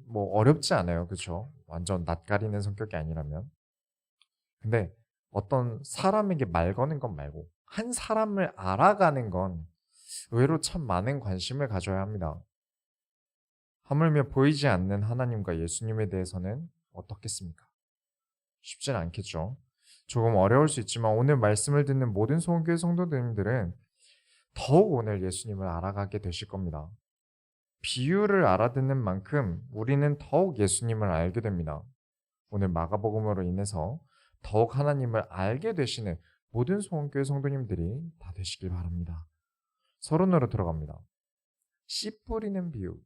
뭐 어렵지 않아요. 그쵸? 완전 낯가리는 성격이 아니라면. 근데 어떤 사람에게 말 거는 것 말고 한 사람을 알아가는 건 의외로 참 많은 관심을 가져야 합니다. 하물며 보이지 않는 하나님과 예수님에 대해서는 어떻겠습니까? 쉽진 않겠죠. 조금 어려울 수 있지만 오늘 말씀을 듣는 모든 소원교회 성도님들은 더욱 오늘 예수님을 알아가게 되실 겁니다. 비유를 알아듣는 만큼 우리는 더욱 예수님을 알게 됩니다. 오늘 마가복음으로 인해서 더욱 하나님을 알게 되시는 모든 소원교회 성도님들이 다 되시길 바랍니다. 서론으로 들어갑니다. 씨 뿌리는 비유.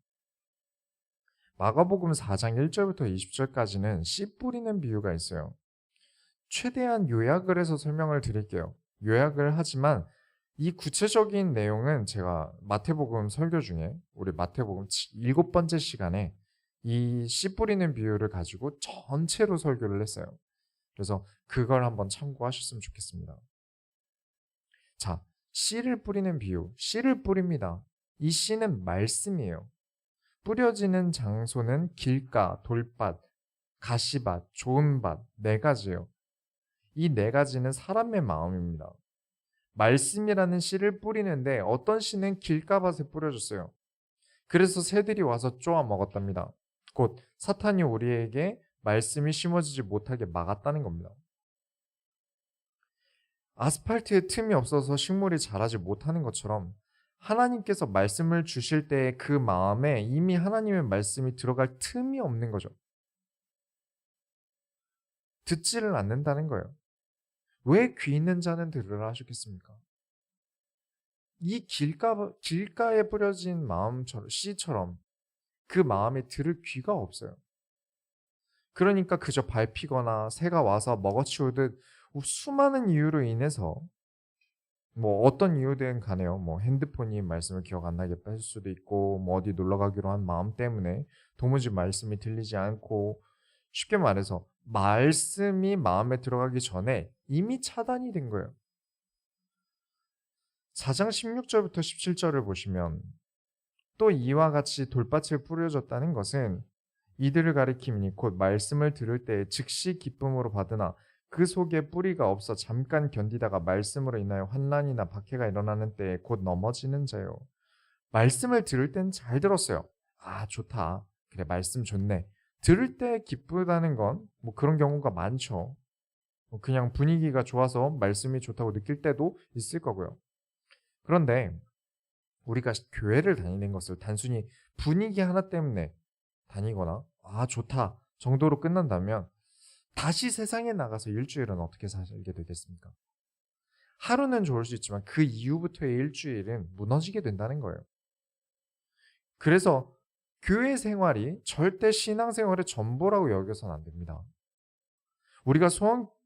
마가복음 4장 1절부터 20절까지는 씨 뿌리는 비유가 있어요. 최대한 요약을 해서 설명을 드릴게요. 요약을 하지만 이 구체적인 내용은 제가 마태복음 설교 중에 우리 마태복음 7번째 시간에 이 씨 뿌리는 비유를 가지고 전체로 설교를 했어요. 그래서 그걸 한번 참고하셨으면 좋겠습니다. 자, 씨를 뿌리는 비유. 씨를 뿌립니다. 이 씨는 말씀이에요. 뿌려지는 장소는 길가, 돌밭, 가시밭, 좋은 밭, 네 가지예요. 이 네 가지는 사람의 마음입니다. 말씀이라는 씨를 뿌리는데 어떤 씨는 길가밭에 뿌려졌어요. 그래서 새들이 와서 쪼아 먹었답니다. 곧 사탄이 우리에게 말씀이 심어지지 못하게 막았다는 겁니다. 아스팔트에 틈이 없어서 식물이 자라지 못하는 것처럼 하나님께서 말씀을 주실 때 그 마음에 이미 하나님의 말씀이 들어갈 틈이 없는 거죠. 듣지를 않는다는 거예요. 왜 귀 있는 자는 들으라 하셨겠습니까? 이 길가에 뿌려진 마음처럼, 씨처럼 그 마음에 들을 귀가 없어요. 그러니까 그저 밟히거나 새가 와서 먹어치우듯 수많은 이유로 인해서 뭐 어떤 이유든 간에요. 뭐 핸드폰이 말씀을 기억 안 나게 뺄 수도 있고, 뭐 어디 놀러 가기로 한 마음 때문에 도무지 말씀이 들리지 않고, 쉽게 말해서 말씀이 마음에 들어가기 전에 이미 차단이 된 거예요. 4장 16절부터 17절을 보시면 또 이와 같이 돌밭을 뿌려졌다는 것은 이들을 가리킴이니 곧 말씀을 들을 때에 즉시 기쁨으로 받으나 그 속에 뿌리가 없어 잠깐 견디다가 말씀으로 인하여 환난이나 박해가 일어나는 때에 곧 넘어지는 자요. 말씀을 들을 땐 잘 들었어요. 아, 좋다. 그래, 말씀 좋네. 들을 때 기쁘다는 건 뭐 그런 경우가 많죠. 뭐 그냥 분위기가 좋아서 말씀이 좋다고 느낄 때도 있을 거고요. 그런데 우리가 교회를 다니는 것을 단순히 분위기 하나 때문에 다니거나 아, 좋다 정도로 끝난다면 다시 세상에 나가서 일주일은 어떻게 살게 되겠습니까? 하루는 좋을 수 있지만 그 이후부터의 일주일은 무너지게 된다는 거예요. 그래서 교회 생활이 절대 신앙생활의 전부라고 여겨서는 안 됩니다.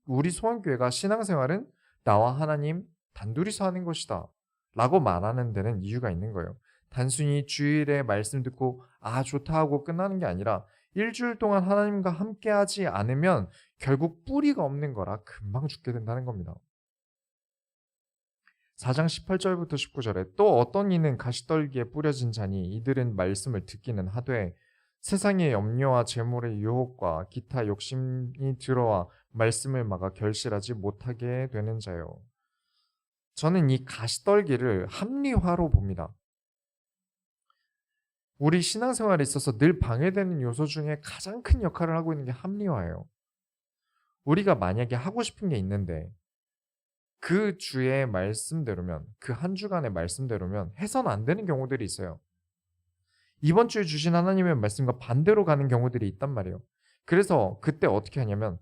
우리 소원교회가 신앙생활은 나와 하나님 단둘이서 하는 것이다 라고 말하는 데는 이유가 있는 거예요. 단순히 주일에 말씀 듣고 아 좋다 하고 끝나는 게 아니라 일주일 동안 하나님과 함께하지 않으면 결국 뿌리가 없는 거라 금방 죽게 된다는 겁니다. 4장 18절부터 19절에 또 어떤 이는 가시떨기에 뿌려진 자니 이들은 말씀을 듣기는 하되 세상의 염려와 재물의 유혹과 기타 욕심이 들어와 말씀을 막아 결실하지 못하게 되는 자요. 저는 이 가시떨기를 합리화로 봅니다. 우리 신앙생활에 있어서 늘 방해되는 요소 중에 가장 큰 역할을 하고 있는 게 합리화예요. 우리가 만약에 하고 싶은 게 있는데 그 주의 말씀대로면 그 한 주간의 말씀대로면 해서는 안 되는 경우들이 있어요. 이번 주에 주신 하나님의 말씀과 반대로 가는 경우들이 있단 말이에요. 그래서 그때 어떻게 하냐면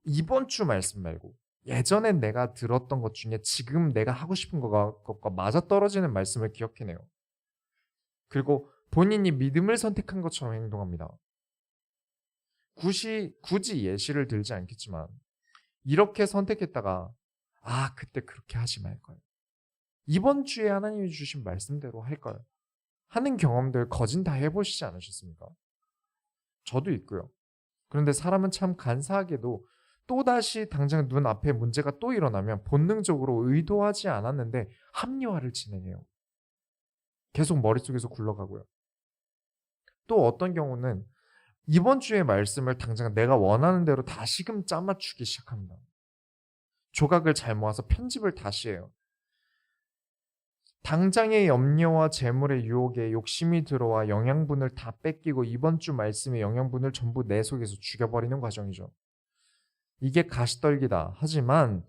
이번 주 말씀 말고 예전에 내가 들었던 것 중에 지금 내가 하고 싶은 것과 맞아떨어지는 말씀을 기억해내요. 그리고 본인이 믿음을 선택한 것처럼 행동합니다. 굳이 예시를 들지 않겠지만 이렇게 선택했다가 아 그때 그렇게 하지 말걸. 이번 주에 하나님이 주신 말씀대로 할걸. 하는 경험들 거진 다 해보시지 않으셨습니까? 저도 있고요. 그런데 사람은 참 간사하게도 또다시 당장 눈앞에 문제가 또 일어나면 본능적으로 의도하지 않았는데 합리화를 진행해요. 계속 머릿속에서 굴러가고요. 또 어떤 경우는 이번 주의 말씀을 당장 내가 원하는 대로 다시금 짜맞추기 시작합니다. 조각을 잘 모아서 편집을 다시 해요. 당장의 염려와 재물의 유혹에 욕심이 들어와 영양분을 다 뺏기고 이번 주 말씀의 영양분을 전부 내 속에서 죽여버리는 과정이죠. 이게 가시떨기다. 하지만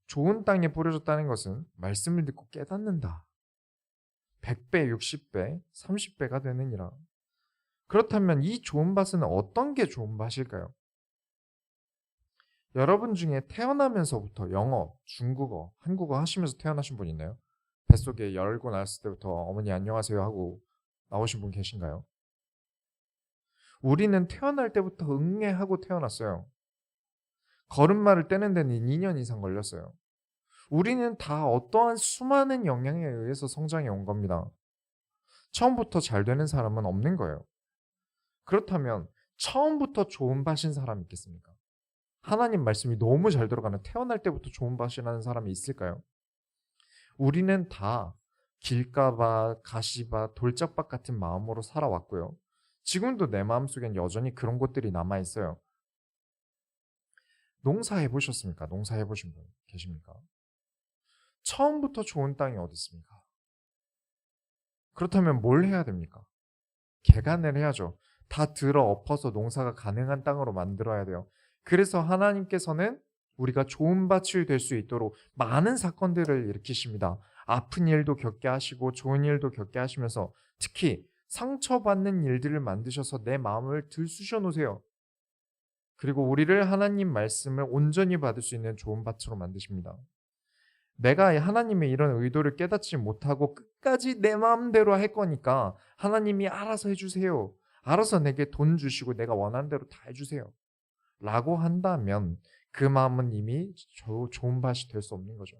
좋은 땅에 뿌려졌다는 것은 말씀을 듣고 깨닫는다. 100배, 60배, 30배가 되느니라. 그렇다면 이 좋은 밭은 어떤 게 좋은 밭일까요? 여러분 중에 태어나면서부터 영어, 중국어, 한국어 하시면서 태어나신 분 있나요? 뱃속에 열고 나왔을 때부터 어머니 안녕하세요 하고 나오신 분 계신가요? 우리는 태어날 때부터 응애하고 태어났어요. 걸음마를 떼는 데는 2년 이상 걸렸어요. 우리는 다 어떠한 수많은 영향에 의해서 성장해 온 겁니다. 처음부터 잘 되는 사람은 없는 거예요. 그렇다면 처음부터 좋은 밭인 사람이 있겠습니까? 하나님 말씀이 너무 잘 들어가는 태어날 때부터 좋은 밭이라는 사람이 있을까요? 우리는 다 길가밭, 가시밭, 돌짝밭 같은 마음으로 살아왔고요. 지금도 내 마음속엔 여전히 그런 것들이 남아있어요. 농사해 보셨습니까? 농사해 보신 분 계십니까? 처음부터 좋은 땅이 어디 있습니까? 그렇다면 뭘 해야 됩니까? 개간을 해야죠. 다 들어 엎어서 농사가 가능한 땅으로 만들어야 돼요. 그래서 하나님께서는 우리가 좋은 밭이 될 수 있도록 많은 사건들을 일으키십니다. 아픈 일도 겪게 하시고 좋은 일도 겪게 하시면서 특히 상처받는 일들을 만드셔서 내 마음을 들쑤셔 놓으세요. 그리고 우리를 하나님 말씀을 온전히 받을 수 있는 좋은 밭으로 만드십니다. 내가 하나님의 이런 의도를 깨닫지 못하고 끝까지 내 마음대로 할 거니까 하나님이 알아서 해주세요. 알아서 내게 돈 주시고 내가 원하는 대로 다 해주세요. 라고 한다면 그 마음은 이미 좋은 밭이 될 수 없는 거죠.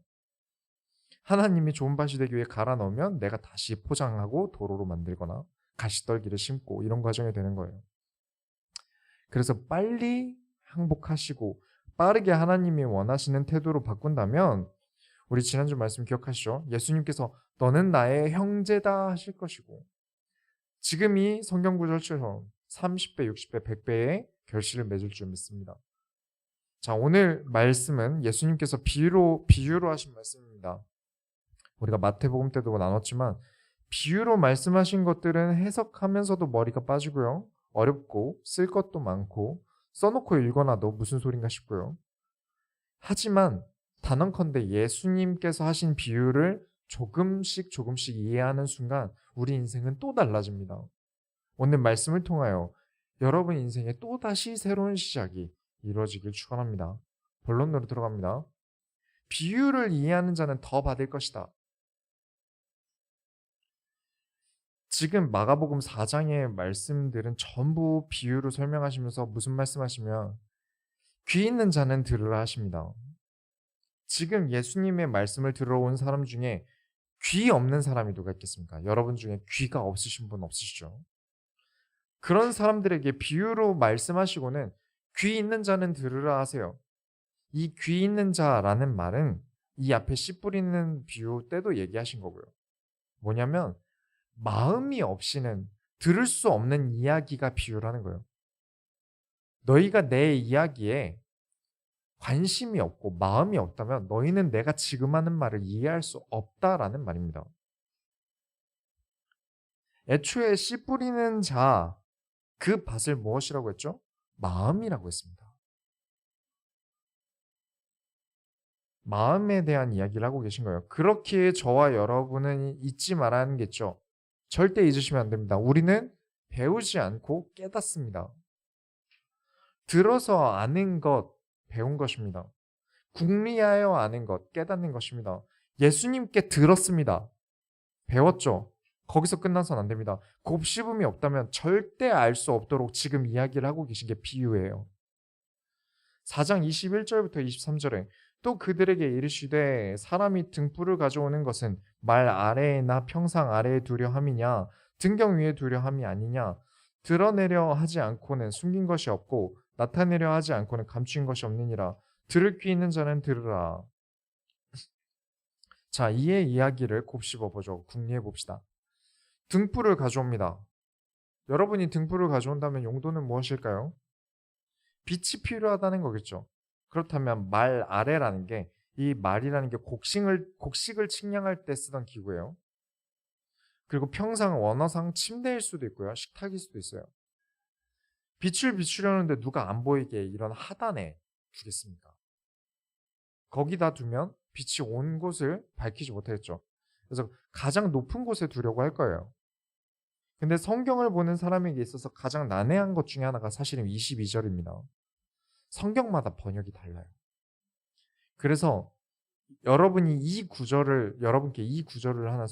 하나님이 좋은 밭이 되기 위해 갈아 넣으면 내가 다시 포장하고 도로로 만들거나 가시떨기를 심고 이런 과정이 되는 거예요. 그래서 빨리 항복하시고 빠르게 하나님이 원하시는 태도로 바꾼다면 우리 지난주 말씀 기억하시죠? 예수님께서 너는 나의 형제다 하실 것이고 지금 이 성경 구절처럼 30배, 60배, 100배의 결실을 맺을 줄 믿습니다. 자, 오늘 말씀은 예수님께서 비유로 하신 말씀입니다. 우리가 마태복음 때도 나눴지만 비유로 말씀하신 것들은 해석하면서도 머리가 빠지고요. 어렵고 쓸 것도 많고 써놓고 읽어놔도 무슨 소린가 싶고요. 하지만 단언컨대 예수님께서 하신 비유를 조금씩 이해하는 순간 우리 인생은 또 달라집니다. 오늘 말씀을 통하여 여러분 인생에 또다시 새로운 시작이 이루어지길 축원합니다. 본론으로 들어갑니다. 비유를 이해하는 자는 더 받을 것이다. 지금 마가복음 4장의 말씀들은 전부 비유로 설명하시면서 무슨 말씀하시면 귀 있는 자는 들으라 하십니다. 지금 예수님의 말씀을 들어온 사람 중에 귀 없는 사람이 누가 있겠습니까? 여러분 중에 귀가 없으신 분 없으시죠? 그런 사람들에게 비유로 말씀하시고는 귀 있는 자는 들으라 하세요. 이 귀 있는 자라는 말은 이 앞에 씨 뿌리는 비유 때도 얘기하신 거고요. 뭐냐면 마음이 없이는 들을 수 없는 이야기가 비유라는 거예요. 너희가 내 이야기에 관심이 없고 마음이 없다면 너희는 내가 지금 하는 말을 이해할 수 없다라는 말입니다. 애초에 씨 뿌리는 자, 그 밭을 무엇이라고 했죠? 마음이라고 했습니다. 마음에 대한 이야기를 하고 계신 거예요. 그렇기에 저와 여러분은 잊지 말아야 하는겠죠. 절대 잊으시면 안 됩니다. 우리는 배우지 않고 깨닫습니다. 들어서 아는 것, 배운 것입니다. 궁리하여 아는 것, 깨닫는 것입니다. 예수님께 들었습니다. 배웠죠. 거기서 끝나서는 안 됩니다. 곱씹음이 없다면 절대 알 수 없도록 지금 이야기를 하고 계신 게 비유예요. 4장 21절부터 23절에 또 그들에게 이르시되 사람이 등불을 가져오는 것은 말 아래에나 평상 아래에 두려 함이냐 등경 위에 두려 함이 아니냐 드러내려 하지 않고는 숨긴 것이 없고 나타내려 하지 않고는 감추인 것이 없느니라. 들을 귀 있는 자는 들으라. 자, 이의 이야기를 곱씹어 보죠. 궁리해 봅시다. 등불을 가져옵니다. 여러분이 등불을 가져온다면 용도는 무엇일까요? 빛이 필요하다는 거겠죠. 그렇다면 말 아래라는 게, 이 말이라는 게 곡식을 측량할 때 쓰던 기구예요. 그리고 평상 원어상 침대일 수도 있고요. 식탁일 수도 있어요. 빛을 비추려는데 누가 안 보이게 이런 하단에 두겠습니까? 거기다 두면 빛이 온 곳을 밝히지 못하겠죠. 그래서 가장 높은 곳에 두려고 할 거예요. 근데 성경을 보는 사람에게 있어서 가장 난해한 것 중에 하나가 사실은 22절입니다. 성경마다 번역이 달라요. 그래서 여러분께 이 구절을 하나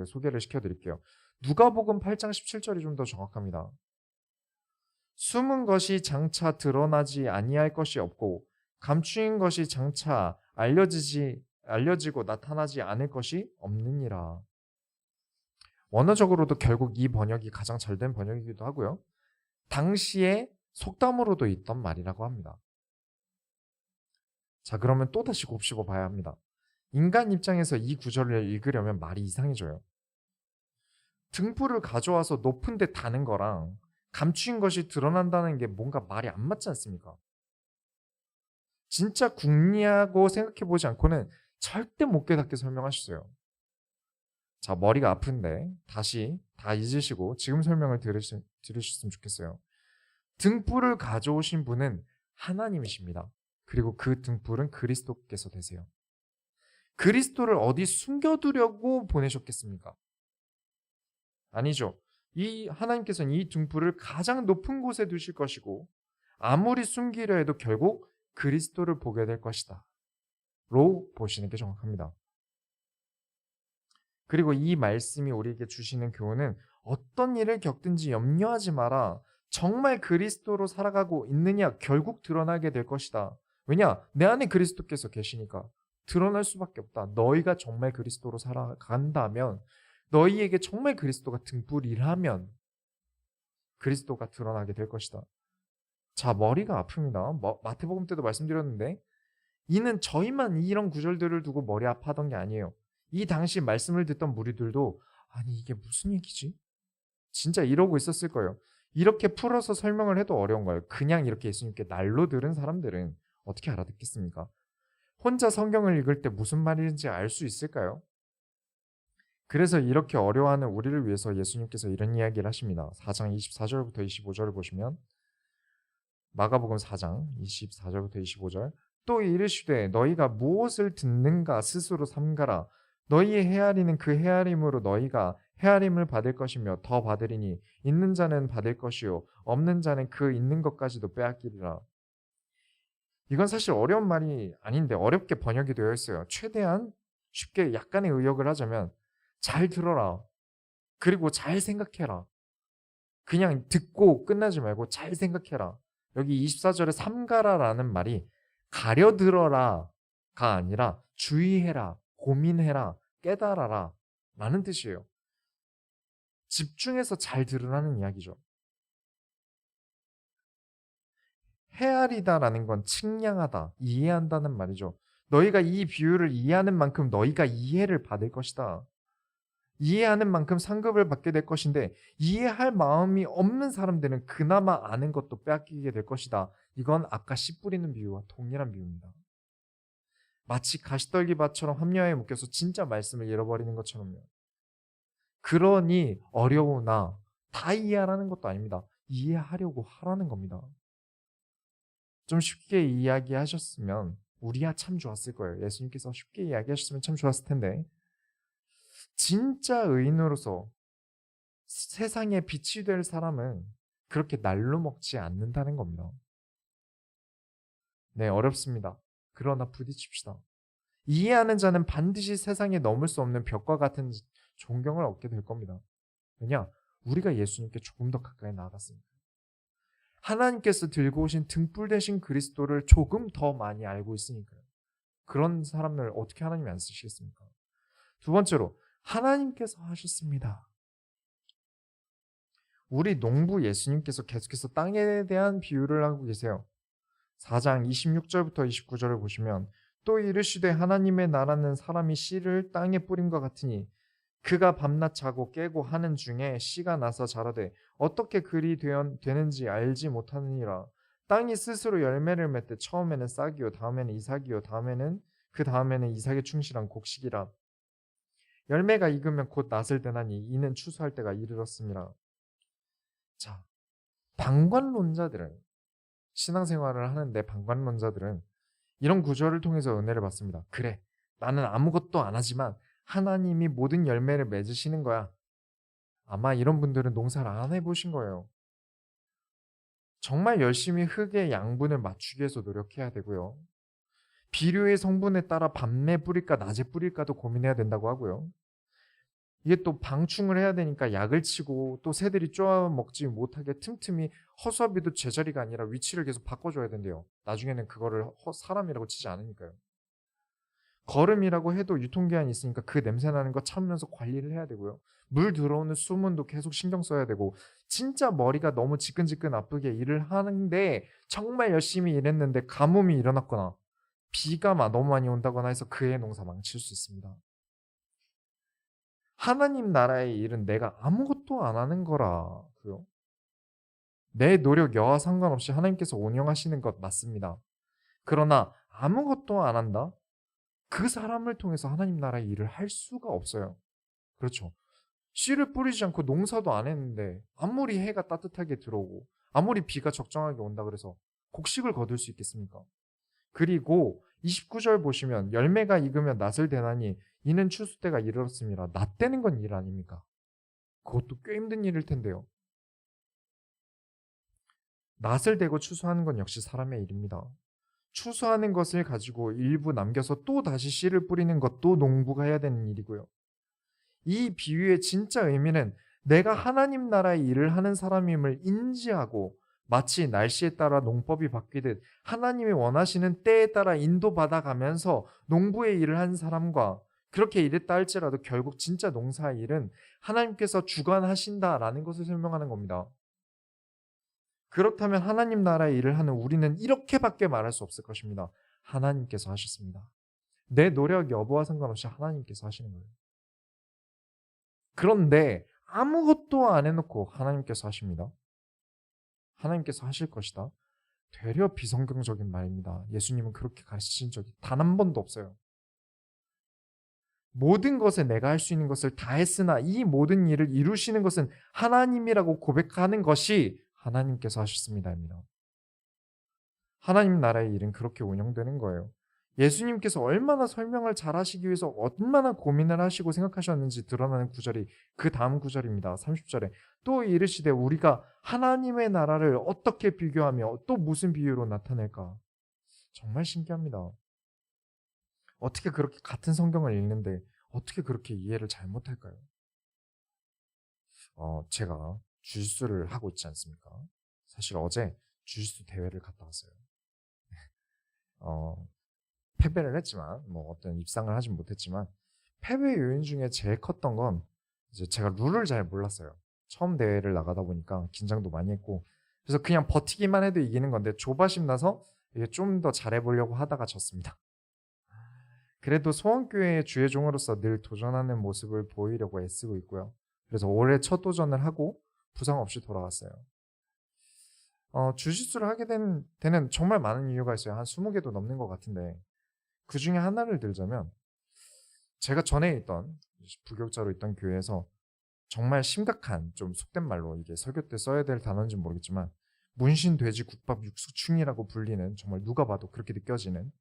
소개를 시켜드릴게요. 누가복음 8장 17절이 좀 더 정확합니다. 숨은 것이 장차 드러나지 아니할 것이 없고 감추인 것이 장차 알려지고 나타나지 않을 것이 없느니라. 원어적으로도 결국 이 번역이 가장 잘된 번역이기도 하고요. 당시에 속담으로도 있던 말이라고 합니다. 자, 그러면 또다시 곱씹어 봐야 합니다. 인간 입장에서 이 구절을 읽으려면 말이 이상해져요. 등불을 가져와서 높은 데 다는 거랑 감추인 것이 드러난다는 게 뭔가 말이 안 맞지 않습니까? 진짜 궁리하고 생각해보지 않고는 절대 못 깨닫게 설명하셨어요. 자, 머리가 아픈데 다시 다 잊으시고 지금 설명을 들으셨으면 좋겠어요. 등불을 가져오신 분은 하나님이십니다. 그리고 그 등불은 그리스도께서 되세요. 그리스도를 어디 숨겨두려고 보내셨겠습니까? 아니죠. 이 하나님께서는 이 등불을 가장 높은 곳에 두실 것이고 아무리 숨기려 해도 결국 그리스도를 보게 될 것이다 로 보시는 게 정확합니다. 그리고 이 말씀이 우리에게 주시는 교훈은 어떤 일을 겪든지 염려하지 마라. 정말 그리스도로 살아가고 있느냐 결국 드러나게 될 것이다. 왜냐? 내 안에 그리스도께서 계시니까 드러날 수밖에 없다. 너희가 정말 그리스도로 살아간다면, 너희에게 정말 그리스도가 등불이라면 그리스도가 드러나게 될 것이다. 자, 머리가 아픕니다. 마태복음 때도 말씀드렸는데 이는 저희만 이런 구절들을 두고 머리 아파하던 게 아니에요. 이 당시 말씀을 듣던 무리들도 아니 이게 무슨 얘기지? 진짜 이러고 있었을 거예요. 이렇게 풀어서 설명을 해도 어려운 거예요. 그냥 이렇게 예수님께 날로 들은 사람들은 어떻게 알아듣겠습니까? 혼자 성경을 읽을 때 무슨 말인지 알 수 있을까요? 그래서 이렇게 어려워하는 우리를 위해서 예수님께서 이런 이야기를 하십니다. 4장 24절부터 25절을 보시면, 마가복음 4장 24절부터 25절, 또 이르시되 너희가 무엇을 듣는가 스스로 삼가라. 너희의 헤아리는 그 헤아림으로 너희가 헤아림을 받을 것이며 더 받으리니 있는 자는 받을 것이요 없는 자는 그 있는 것까지도 빼앗기리라. 이건 사실 어려운 말이 아닌데 어렵게 번역이 되어 있어요. 최대한 쉽게 약간의 의역을 하자면 잘 들어라. 그리고 잘 생각해라. 그냥 듣고 끝나지 말고 잘 생각해라. 여기 24절에 삼가라라는 말이 가려들어라가 아니라 주의해라, 고민해라, 깨달아라 라는 뜻이에요. 집중해서 잘 들으라는 이야기죠. 헤아리다라는 건 측량하다, 이해한다는 말이죠. 너희가 이 비유를 이해하는 만큼 너희가 이해를 받을 것이다. 이해하는 만큼 상급을 받게 될 것인데 이해할 마음이 없는 사람들은 그나마 아는 것도 빼앗기게 될 것이다. 이건 아까 씨 뿌리는 비유와 동일한 비유입니다. 마치 가시떨기밭처럼 함야에 묶여서 진짜 말씀을 잃어버리는 것처럼요. 그러니 어려우나 다 이해하라는 것도 아닙니다. 이해하려고 하라는 겁니다. 좀 쉽게 이야기하셨으면 우리야 참 좋았을 거예요. 예수님께서 쉽게 이야기하셨으면 참 좋았을 텐데, 진짜 의인으로서 세상에 빛이 될 사람은 그렇게 날로 먹지 않는다는 겁니다. 네, 어렵습니다. 그러나 부딪힙시다. 이해하는 자는 반드시 세상에 넘을 수 없는 벽과 같은 존경을 얻게 될 겁니다. 왜냐? 우리가 예수님께 조금 더 가까이 나아갔습니다. 하나님께서 들고 오신 등불 대신 그리스도를 조금 더 많이 알고 있으니까요. 그런 사람을 어떻게 하나님이 안 쓰시겠습니까? 두 번째로, 하나님께서 하셨습니다. 우리 농부 예수님께서 계속해서 땅에 대한 비유를 하고 계세요. 4장 26절부터 29절을 보시면, 또 이르시되 하나님의 나라는 사람이 씨를 땅에 뿌림과 같으니 그가 밤낮 자고 깨고 하는 중에 씨가 나서 자라되 어떻게 그리 되는지 알지 못하느니라. 땅이 스스로 열매를 맺되 처음에는 싹이요 다음에는 이삭이요 다음에는 그 다음에는 이삭에 충실한 곡식이라. 열매가 익으면 곧 낫을 되나니 이는 추수할 때가 이르렀습니다. 자, 방관론자들은 신앙생활을 하는데 방관론자들은 이런 구절을 통해서 은혜를 받습니다. 그래, 나는 아무것도 안 하지만 하나님이 모든 열매를 맺으시는 거야. 아마 이런 분들은 농사를 안 해보신 거예요. 정말 열심히 흙의 양분을 맞추기 위해서 노력해야 되고요. 비료의 성분에 따라 밤에 뿌릴까 낮에 뿌릴까도 고민해야 된다고 하고요. 이게 또 방충을 해야 되니까 약을 치고 또 새들이 쪼아 먹지 못하게 틈틈이 허수아비도 제자리가 아니라 위치를 계속 바꿔줘야 된대요. 나중에는 그거를 사람이라고 치지 않으니까요. 거름이라고 해도 유통기한이 있으니까 그 냄새 나는 거 참으면서 관리를 해야 되고요. 물 들어오는 수문도 계속 신경 써야 되고 진짜 머리가 너무 지끈지끈 아프게 일을 하는데 정말 열심히 일했는데 가뭄이 일어났거나 비가 너무 많이 온다거나 해서 그의 농사 망칠 수 있습니다. 하나님 나라의 일은 내가 아무것도 안 하는 거라고요. 내 노력 여하 상관없이 하나님께서 운영하시는 것 맞습니다. 그러나 아무것도 안 한다? 그 사람을 통해서 하나님 나라의 일을 할 수가 없어요. 그렇죠. 씨를 뿌리지 않고 농사도 안 했는데 아무리 해가 따뜻하게 들어오고 아무리 비가 적정하게 온다 그래서 곡식을 거둘 수 있겠습니까? 그리고 29절 보시면 열매가 익으면 낫을 되나니 이는 추수 때가 이르렀습니다. 낫 되는 건 일 아닙니까? 그것도 꽤 힘든 일일 텐데요. 낫을 대고 추수하는 건 역시 사람의 일입니다. 추수하는 것을 가지고 일부 남겨서 또 다시 씨를 뿌리는 것도 농부가 해야 되는 일이고요. 이 비유의 진짜 의미는 내가 하나님 나라의 일을 하는 사람임을 인지하고 마치 날씨에 따라 농법이 바뀌듯 하나님이 원하시는 때에 따라 인도받아 가면서 농부의 일을 하는 사람과 그렇게 일했다 할지라도 결국 진짜 농사의 일은 하나님께서 주관하신다라는 것을 설명하는 겁니다. 그렇다면 하나님 나라의 일을 하는 우리는 이렇게밖에 말할 수 없을 것입니다. 하나님께서 하셨습니다. 내 노력 여부와 상관없이 하나님께서 하시는 거예요. 그런데 아무것도 안 해놓고 하나님께서 하십니다. 하나님께서 하실 것이다. 되려 비성경적인 말입니다. 예수님은 그렇게 가르치신 적이 단 한 번도 없어요. 모든 것에 내가 할 수 있는 것을 다 했으나 이 모든 일을 이루시는 것은 하나님이라고 고백하는 것이 하나님께서 하셨습니다입니다. 하나님 나라의 일은 그렇게 운영되는 거예요. 예수님께서 얼마나 설명을 잘 하시기 위해서 얼마나 고민을 하시고 생각하셨는지 드러나는 구절이 그 다음 구절입니다. 30절에 또 이르시되 우리가 하나님의 나라를 어떻게 비교하며 또 무슨 비유로 나타낼까? 정말 신기합니다. 어떻게 그렇게 같은 성경을 읽는데 어떻게 그렇게 이해를 잘못할까요? 제가 주짓수를 하고 있지 않습니까? 사실 어제 주짓수 대회를 갔다 왔어요. 패배를 했지만 어떤 입상을 하진 못했지만 패배 요인 중에 제일 컸던 건 이제 제가 룰을 잘 몰랐어요. 처음 대회를 나가다 보니까 긴장도 많이 했고 그래서 그냥 버티기만 해도 이기는 건데 조바심 나서 이게 좀 더 잘해보려고 하다가 졌습니다. 그래도 소원교회의 주의종으로서 늘 도전하는 모습을 보이려고 애쓰고 있고요. 그래서 올해 첫 도전을 하고 부상 없이 돌아왔어요. 주짓수를 하게 된 데는 정말 많은 이유가 있어요. 한 20개도 넘는 것 같은데 그 중에 하나를 들자면 제가 전에 있던 부교육자로 있던 교회에서 정말 심각한 좀 속된 말로 이게 설교 때 써야 될 단어인지 모르겠지만 문신 돼지 국밥 육수충이라고 불리는 정말 누가 봐도 그렇게 느껴지는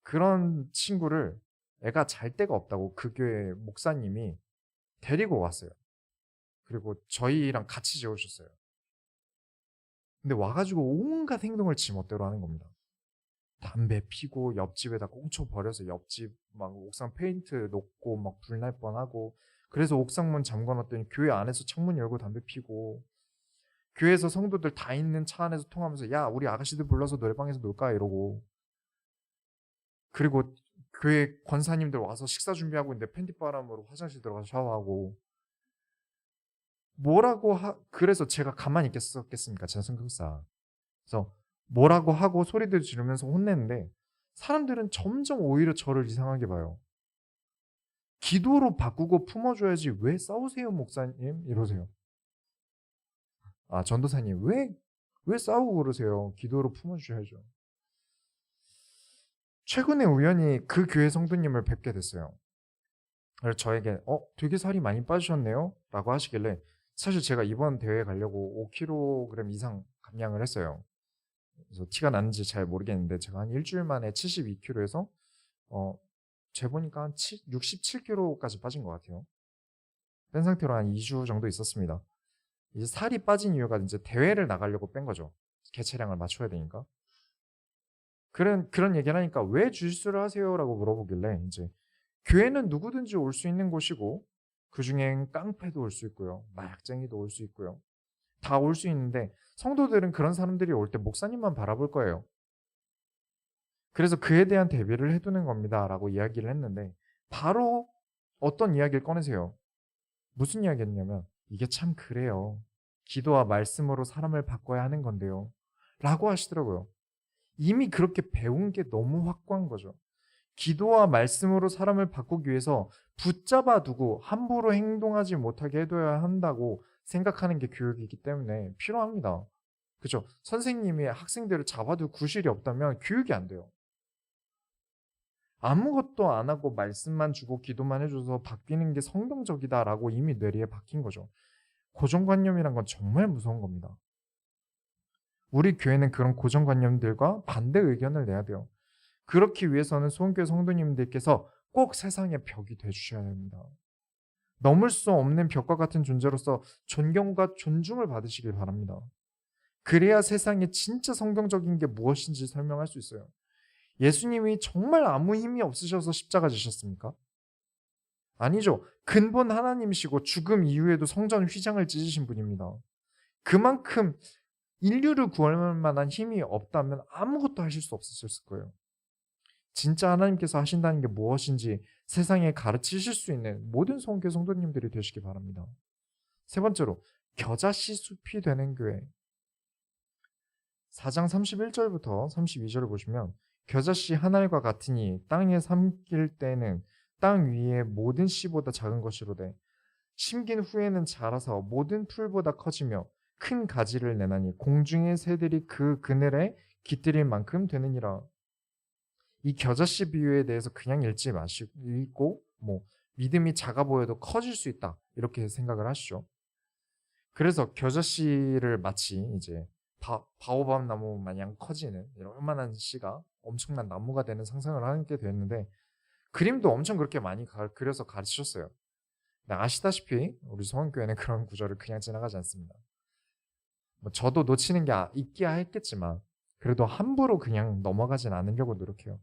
그런 친구를 애가 잘 데가 없다고 그 교회 목사님이 데리고 왔어요. 그리고 저희랑 같이 재우셨어요. 근데 와가지고 온갖 행동을 지 멋대로 하는 겁니다. 담배 피고 옆집에다 꽁초 버려서 옆집 막 옥상 페인트 놓고 막 불날 뻔하고 그래서 옥상문 잠궈놨더니 교회 안에서 창문 열고 담배 피고 교회에서 성도들 다 있는 차 안에서 통하면서 야 우리 아가씨들 불러서 노래방에서 놀까 이러고 그리고 교회 권사님들 와서 식사 준비하고 있는데 팬티바람으로 화장실 들어가서 샤워하고 그래서 제가 가만히 있겠습니까? 제 성격상. 그래서 뭐라고 하고 소리들 지르면서 혼내는데 사람들은 점점 오히려 저를 이상하게 봐요. 기도로 바꾸고 품어줘야지 왜 싸우세요 목사님? 이러세요. 전도사님 왜 싸우고 그러세요? 기도로 품어주셔야죠. 최근에 우연히 그 교회 성도님을 뵙게 됐어요. 그래서 저에게 되게 살이 많이 빠지셨네요? 라고 하시길래 사실 제가 이번 대회에 가려고 5kg 이상 감량을 했어요. 그래서 티가 나는지 잘 모르겠는데 제가 한 일주일 만에 72kg에서 재보니까 한 67kg까지 빠진 것 같아요. 뺀 상태로 한 2주 정도 있었습니다. 이제 살이 빠진 이유가 이제 대회를 나가려고 뺀 거죠. 개체량을 맞춰야 되니까. 그런 얘기를 하니까 왜 주짓수를 하세요라고 물어보길래 이제 교회는 누구든지 올 수 있는 곳이고 그중엔 깡패도 올 수 있고요. 마약쟁이도 올 수 있고요. 다 올 수 있는데 성도들은 그런 사람들이 올 때 목사님만 바라볼 거예요. 그래서 그에 대한 대비를 해두는 겁니다. 라고 이야기를 했는데 바로 어떤 이야기를 꺼내세요. 무슨 이야기였냐면 이게 참 그래요. 기도와 말씀으로 사람을 바꿔야 하는 건데요. 라고 하시더라고요. 이미 그렇게 배운 게 너무 확고한 거죠. 기도와 말씀으로 사람을 바꾸기 위해서 붙잡아 두고 함부로 행동하지 못하게 해둬야 한다고 생각하는 게 교육이기 때문에 필요합니다. 그죠? 선생님이 학생들을 잡아둘 구실이 없다면 교육이 안 돼요. 아무것도 안 하고 말씀만 주고 기도만 해줘서 바뀌는 게 성경적이다라고 이미 뇌리에 박힌 거죠. 고정관념이란 건 정말 무서운 겁니다. 우리 교회는 그런 고정관념들과 반대 의견을 내야 돼요. 그렇기 위해서는 소원교회 성도님들께서 꼭 세상의 벽이 되주셔야 됩니다. 넘을 수 없는 벽과 같은 존재로서 존경과 존중을 받으시길 바랍니다. 그래야 세상에 진짜 성경적인 게 무엇인지 설명할 수 있어요. 예수님이 정말 아무 힘이 없으셔서 십자가 지셨습니까? 아니죠. 근본 하나님이시고 죽음 이후에도 성전 휘장을 찢으신 분입니다. 그만큼 인류를 구할 만한 힘이 없다면 아무것도 하실 수 없으셨을 거예요. 진짜 하나님께서 하신다는 게 무엇인지 세상에 가르치실 수 있는 모든 성교 성도님들이 되시기 바랍니다. 세 번째로 겨자씨 숲이 되는 교회. 4장 31절부터 32절을 보시면 겨자씨 한 알과 같으니 땅에 삼킬 때는 땅 위의 모든 씨보다 작은 것이로되 심긴 후에는 자라서 모든 풀보다 커지며 큰 가지를 내나니 공중의 새들이 그 그늘에 깃들일 만큼 되느니라. 이 겨자씨 비유에 대해서 그냥 읽고 믿음이 작아 보여도 커질 수 있다 이렇게 생각을 하시죠. 그래서 겨자씨를 마치 이제 바오밥 나무 마냥 커지는 이만한 씨가 엄청난 나무가 되는 상상을 하게 되었는데 그림도 엄청 그렇게 많이 그려서 가르치셨어요. 아시다시피 우리 성원교회는 그런 구절을 그냥 지나가지 않습니다. 저도 놓치는 게 있기야 했겠지만 그래도 함부로 그냥 넘어가진 않으려고 노력해요.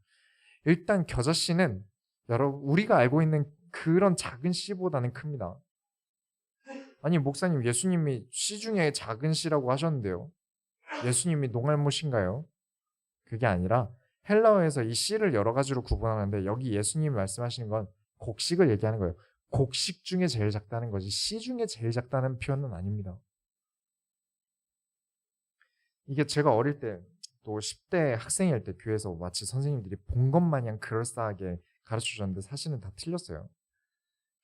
일단 겨자씨는 여러분 우리가 알고 있는 그런 작은 씨보다는 큽니다. 아니 목사님 예수님이 씨 중에 작은 씨라고 하셨는데요. 예수님이 농알못인가요? 그게 아니라 헬라어에서 이 씨를 여러 가지로 구분하는데 여기 예수님이 말씀하시는 건 곡식을 얘기하는 거예요. 곡식 중에 제일 작다는 거지 씨 중에 제일 작다는 표현은 아닙니다. 이게 제가 어릴 때 또 10대 학생일 때 교회에서 마치 선생님들이 본 것 마냥 그럴싸하게 가르쳐주셨는데 사실은 다 틀렸어요.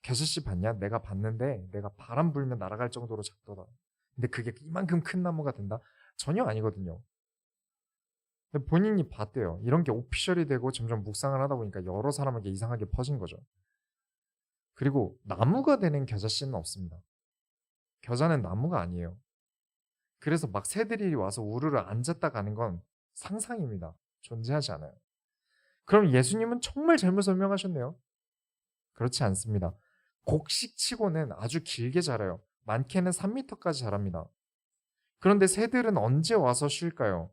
겨자씨 봤냐? 내가 봤는데 내가 바람 불면 날아갈 정도로 작더라. 근데 그게 이만큼 큰 나무가 된다? 전혀 아니거든요. 근데 본인이 봤대요. 이런 게 오피셜이 되고 점점 묵상을 하다 보니까 여러 사람에게 이상하게 퍼진 거죠. 그리고 나무가 되는 겨자씨는 없습니다. 겨자는 나무가 아니에요. 그래서 막 새들이 와서 우르르 앉았다 가는 건 상상입니다. 존재하지 않아요. 그럼 예수님은 정말 잘못 설명하셨네요. 그렇지 않습니다. 곡식치고는 아주 길게 자라요. 많게는 3m까지 자랍니다. 그런데 새들은 언제 와서 쉴까요?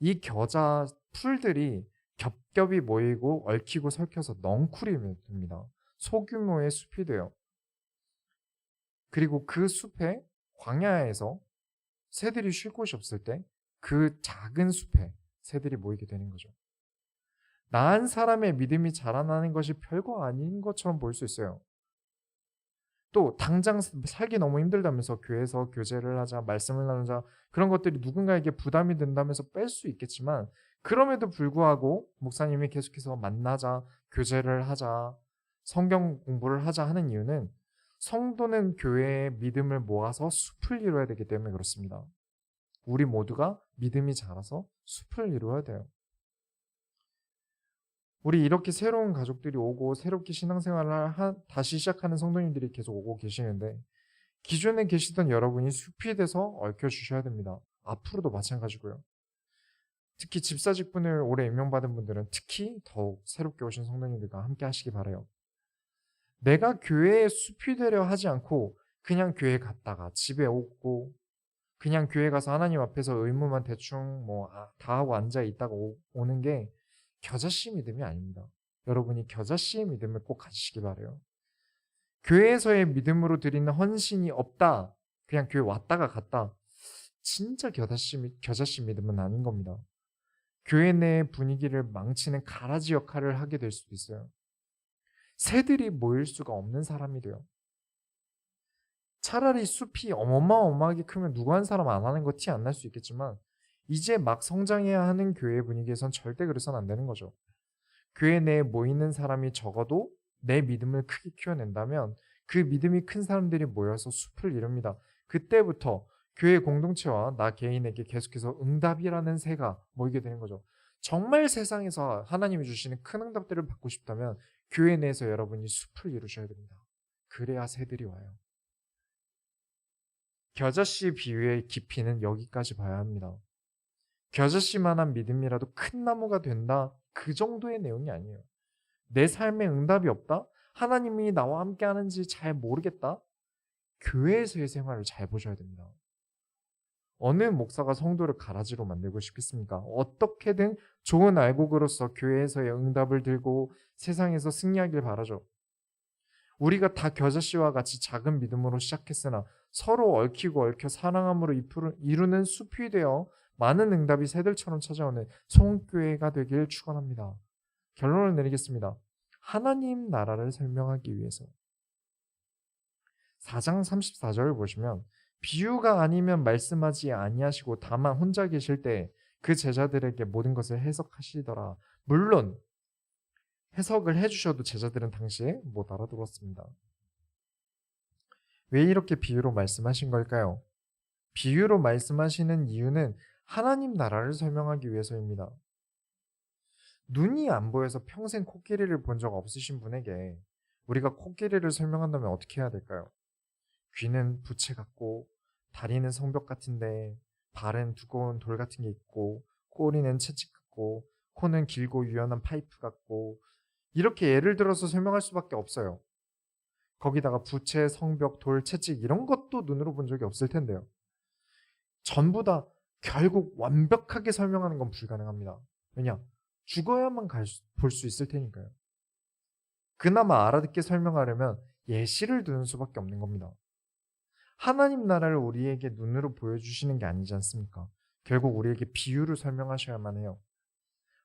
이 겨자 풀들이 겹겹이 모이고 얽히고 설켜서 넝쿨이 됩니다. 소규모의 숲이 돼요. 그리고 그 숲에 광야에서 새들이 쉴 곳이 없을 때 그 작은 숲에 새들이 모이게 되는 거죠. 나은 사람의 믿음이 자라나는 것이 별거 아닌 것처럼 보일 수 있어요. 또 당장 살기 너무 힘들다면서 교회에서 교제를 하자, 말씀을 나누자 그런 것들이 누군가에게 부담이 된다면서 뺄 수 있겠지만 그럼에도 불구하고 목사님이 계속해서 만나자, 교제를 하자, 성경 공부를 하자 하는 이유는 성도는 교회의 믿음을 모아서 숲을 이루어야 되기 때문에 그렇습니다. 우리 모두가 믿음이 자라서 숲을 이루어야 돼요. 우리 이렇게 새로운 가족들이 오고 새롭게 신앙생활을 다시 시작하는 성도님들이 계속 오고 계시는데 기존에 계시던 여러분이 숲이 돼서 얽혀주셔야 됩니다. 앞으로도 마찬가지고요. 특히 집사 직분을 오래 임명받은 분들은 특히 더욱 새롭게 오신 성도님들과 함께 하시기 바라요. 내가 교회에 숲이 되려 하지 않고 그냥 교회 갔다가 집에 오고 그냥 교회 가서 하나님 앞에서 의무만 대충 다 하고 앉아 있다가 오는 게 겨자씨 믿음이 아닙니다. 여러분이 겨자씨의 믿음을 꼭 가지시기 바라요. 교회에서의 믿음으로 드리는 헌신이 없다. 그냥 교회 왔다가 갔다. 진짜 겨자씨 믿음은 아닌 겁니다. 교회 내 분위기를 망치는 가라지 역할을 하게 될 수도 있어요. 새들이 모일 수가 없는 사람이 돼요. 차라리 숲이 어마어마하게 크면 누구 한 사람 안 하는 거 티 안 날 수 있겠지만 이제 막 성장해야 하는 교회 분위기에선 절대 그래서는 안 되는 거죠. 교회 내에 모이는 사람이 적어도 내 믿음을 크게 키워낸다면 그 믿음이 큰 사람들이 모여서 숲을 이룹니다. 그때부터 교회 공동체와 나 개인에게 계속해서 응답이라는 새가 모이게 되는 거죠. 정말 세상에서 하나님이 주시는 큰 응답들을 받고 싶다면 교회 내에서 여러분이 숲을 이루셔야 됩니다. 그래야 새들이 와요. 겨자씨 비유의 깊이는 여기까지 봐야 합니다. 겨자씨만한 믿음이라도 큰 나무가 된다. 그 정도의 내용이 아니에요. 내 삶에 응답이 없다? 하나님이 나와 함께 하는지 잘 모르겠다? 교회에서의 생활을 잘 보셔야 됩니다. 어느 목사가 성도를 가라지로 만들고 싶겠습니까? 어떻게든 좋은 알곡으로서 교회에서의 응답을 들고 세상에서 승리하길 바라죠. 우리가 다 겨자씨와 같이 작은 믿음으로 시작했으나 서로 얽히고 얽혀 사랑함으로 이루는 숲이 되어 많은 응답이 새들처럼 찾아오는 송교회가 되길 축원합니다. 결론을 내리겠습니다. 하나님 나라를 설명하기 위해서 4장 34절을 보시면 비유가 아니면 말씀하지 아니하시고 다만 혼자 계실 때 그 제자들에게 모든 것을 해석하시더라. 물론 해석을 해주셔도 제자들은 당시에 못 알아들었습니다. 왜 이렇게 비유로 말씀하신 걸까요? 비유로 말씀하시는 이유는 하나님 나라를 설명하기 위해서입니다. 눈이 안 보여서 평생 코끼리를 본 적 없으신 분에게 우리가 코끼리를 설명한다면 어떻게 해야 될까요? 귀는 부채 같고 다리는 성벽 같은데 발은 두꺼운 돌 같은 게 있고 꼬리는 채찍 같고 코는 길고 유연한 파이프 같고 이렇게 예를 들어서 설명할 수밖에 없어요. 거기다가 부채, 성벽, 돌, 채찍 이런 것도 눈으로 본 적이 없을 텐데요. 전부 다 결국 완벽하게 설명하는 건 불가능합니다. 왜냐? 죽어야만 볼 수 있을 테니까요. 그나마 알아듣게 설명하려면 예시를 두는 수밖에 없는 겁니다. 하나님 나라를 우리에게 눈으로 보여주시는 게 아니지 않습니까? 결국 우리에게 비유를 설명하셔야만 해요.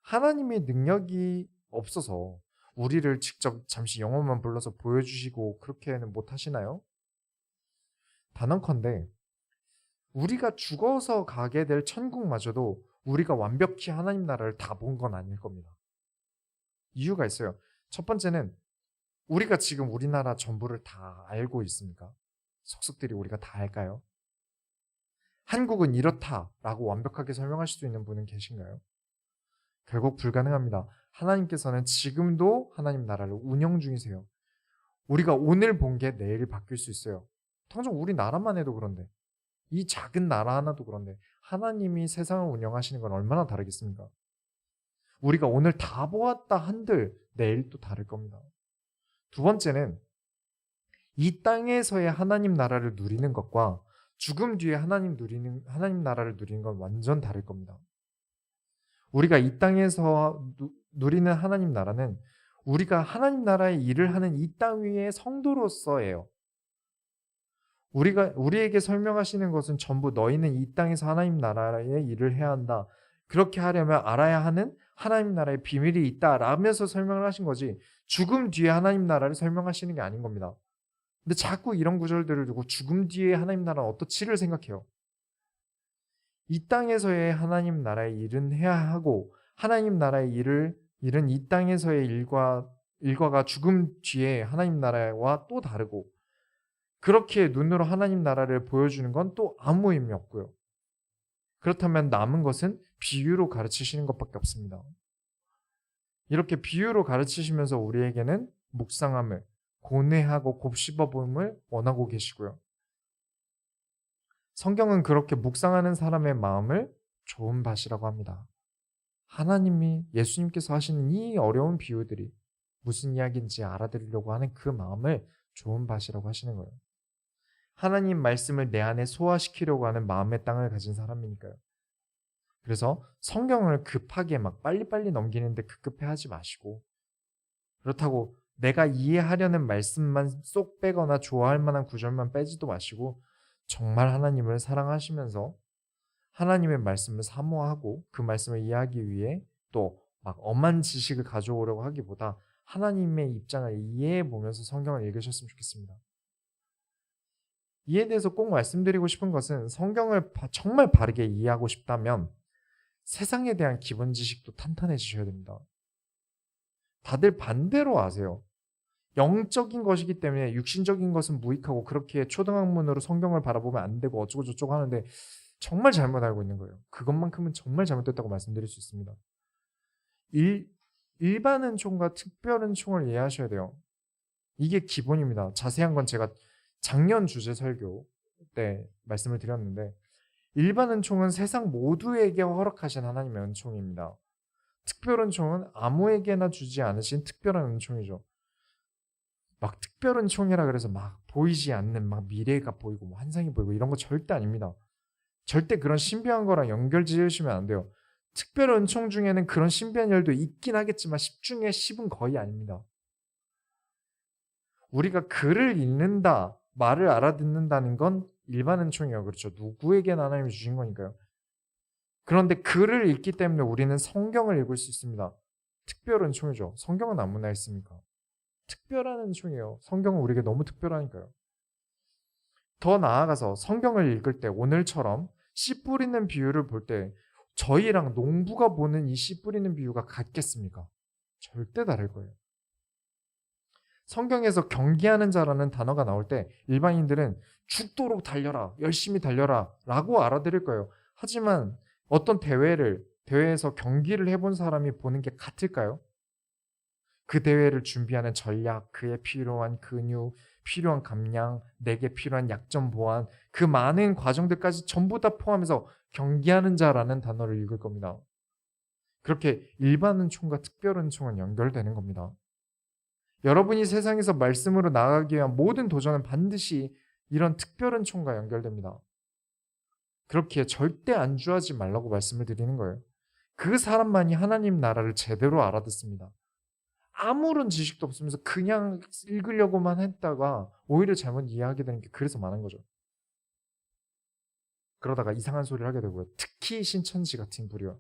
하나님의 능력이 없어서 우리를 직접 잠시 영혼만 불러서 보여주시고 그렇게는 못하시나요? 단언컨대 우리가 죽어서 가게 될 천국마저도 우리가 완벽히 하나님 나라를 다 본 건 아닐 겁니다. 이유가 있어요. 첫 번째는 우리가 지금 우리나라 전부를 다 알고 있습니까? 속속들이 우리가 다 알까요? 한국은 이렇다라고 완벽하게 설명하실 수 있는 분은 계신가요? 결국 불가능합니다. 하나님께서는 지금도 하나님 나라를 운영 중이세요. 우리가 오늘 본 게 내일 바뀔 수 있어요. 당장 우리나라만 해도 그런데 이 작은 나라 하나도 그런데 하나님이 세상을 운영하시는 건 얼마나 다르겠습니까? 우리가 오늘 다 보았다 한들 내일 또 다를 겁니다. 두 번째는 이 땅에서의 하나님 나라를 누리는 것과 죽음 뒤에 하나님 나라를 누리는 건 완전 다를 겁니다. 우리가 이 땅에서 누리는 하나님 나라는 우리가 하나님 나라의 일을 하는 이 땅 위의 성도로서예요. 우리에게 설명하시는 것은 전부 너희는 이 땅에서 하나님 나라의 일을 해야 한다. 그렇게 하려면 알아야 하는 하나님 나라의 비밀이 있다 라면서 설명을 하신 거지 죽음 뒤에 하나님 나라를 설명하시는 게 아닌 겁니다. 근데 자꾸 이런 구절들을 두고 죽음 뒤에 하나님 나라는 어떻지를 생각해요. 이 땅에서의 하나님 나라의 일은 해야 하고 하나님 나라의 일은 이 땅에서의 일과 일과가 죽음 뒤에 하나님 나라와 또 다르고 그렇게 눈으로 하나님 나라를 보여주는 건 또 아무 의미 없고요. 그렇다면 남은 것은 비유로 가르치시는 것밖에 없습니다. 이렇게 비유로 가르치시면서 우리에게는 묵상함을, 고뇌하고 곱씹어 봄을 원하고 계시고요. 성경은 그렇게 묵상하는 사람의 마음을 좋은 밭이라고 합니다. 하나님이 예수님께서 하시는 이 어려운 비유들이 무슨 이야기인지 알아들으려고 하는 그 마음을 좋은 밭이라고 하시는 거예요. 하나님 말씀을 내 안에 소화시키려고 하는 마음의 땅을 가진 사람이니까요. 그래서 성경을 급하게 막 빨리빨리 넘기는데 급급해하지 마시고, 그렇다고 내가 이해하려는 말씀만 쏙 빼거나 좋아할 만한 구절만 빼지도 마시고 정말 하나님을 사랑하시면서 하나님의 말씀을 사모하고 그 말씀을 이해하기 위해 또 막 엄한 지식을 가져오려고 하기보다 하나님의 입장을 이해해 보면서 성경을 읽으셨으면 좋겠습니다. 이에 대해서 꼭 말씀드리고 싶은 것은 성경을 정말 바르게 이해하고 싶다면 세상에 대한 기본 지식도 탄탄해지셔야 됩니다. 다들 반대로 아세요. 영적인 것이기 때문에 육신적인 것은 무익하고 그렇게 초등학문으로 성경을 바라보면 안 되고 어쩌고 저쩌고 하는데 정말 잘못 알고 있는 거예요. 그것만큼은 정말 잘못됐다고 말씀드릴 수 있습니다. 일반 은총과 특별 은총을 이해하셔야 돼요. 이게 기본입니다. 자세한 건 제가 작년 주제 설교 때 말씀을 드렸는데 일반 은총은 세상 모두에게 허락하신 하나님의 은총입니다. 특별 은총은 아무에게나 주지 않으신 특별한 은총이죠. 막 특별 은총이라 그래서 막 보이지 않는 막 미래가 보이고 뭐 환상이 보이고 이런 거 절대 아닙니다. 절대 그런 신비한 거랑 연결 지으시면 안 돼요. 특별 은총 중에는 그런 신비한 일도 있긴 하겠지만 10 중에 10은 거의 아닙니다. 우리가 글을 읽는다, 말을 알아듣는다는 건 일반 은총이에요. 그렇죠. 누구에게나 하나님이 주신 거니까요. 그런데 글을 읽기 때문에 우리는 성경을 읽을 수 있습니다. 특별 은총이죠. 성경은 아무나 읽습니까? 특별한 은총이에요. 성경은 우리에게 너무 특별하니까요. 더 나아가서 성경을 읽을 때 오늘처럼 씨 뿌리는 비유를 볼 때 저희랑 농부가 보는 이 씨 뿌리는 비유가 같겠습니까? 절대 다를 거예요. 성경에서 경계하는 자라는 단어가 나올 때 일반인들은 죽도록 달려라, 열심히 달려라 라고 알아들을 거예요. 하지만 어떤 대회에서 경기를 해본 사람이 보는 게 같을까요? 그 대회를 준비하는 전략, 그에 필요한 근육, 필요한 감량, 내게 필요한 약점 보완, 그 많은 과정들까지 전부 다 포함해서 경기하는 자라는 단어를 읽을 겁니다. 그렇게 일반 은총과 특별 은총은 연결되는 겁니다. 여러분이 세상에서 말씀으로 나아가기 위한 모든 도전은 반드시 이런 특별 은총과 연결됩니다. 그렇게 절대 안주하지 말라고 말씀을 드리는 거예요. 그 사람만이 하나님 나라를 제대로 알아듣습니다. 아무런 지식도 없으면서 그냥 읽으려고만 했다가 오히려 잘못 이해하게 되는 게 그래서 많은 거죠. 그러다가 이상한 소리를 하게 되고요. 특히 신천지 같은 부류와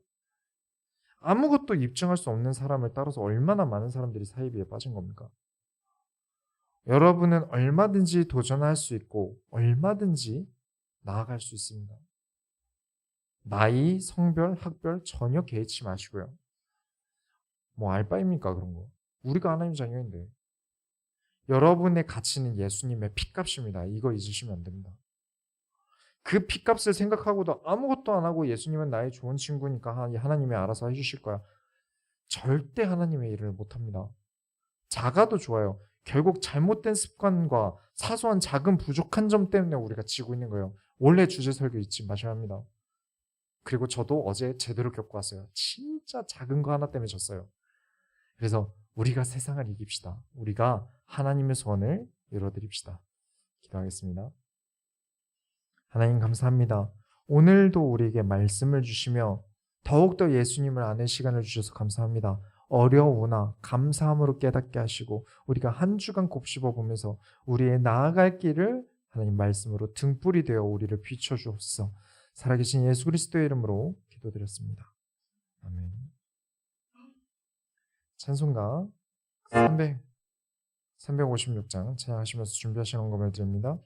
아무것도 입증할 수 없는 사람을 따라서 얼마나 많은 사람들이 사이비에 빠진 겁니까? 여러분은 얼마든지 도전할 수 있고 얼마든지 나아갈 수 있습니다. 나이, 성별, 학별 전혀 개의치 마시고요. 뭐 알바입니까 그런 거. 우리가 하나님 자녀인데. 여러분의 가치는 예수님의 핏값입니다. 이거 잊으시면 안 됩니다. 그 핏값을 생각하고도 아무것도 안 하고 예수님은 나의 좋은 친구니까 하나님이 알아서 해주실 거야. 절대 하나님의 일을 못합니다. 작아도 좋아요. 결국 잘못된 습관과 사소한 작은 부족한 점 때문에 우리가 지고 있는 거예요. 원래 주제 설교 잊지 마셔야 합니다. 그리고 저도 어제 제대로 겪고 왔어요. 진짜 작은 거 하나 때문에 졌어요. 그래서 우리가 세상을 이깁시다. 우리가 하나님의 소원을 이뤄드립시다. 기도하겠습니다. 하나님 감사합니다. 오늘도 우리에게 말씀을 주시며 더욱더 예수님을 아는 시간을 주셔서 감사합니다. 어려우나 감사함으로 깨닫게 하시고 우리가 한 주간 곱씹어 보면서 우리의 나아갈 길을 하나님 말씀으로 등불이 되어 우리를 비춰주옵소서. 살아계신 예수 그리스도의 이름으로 기도드렸습니다. 아멘. 찬송가 356장 찬양하시면서 준비하시는 것을 드립니다.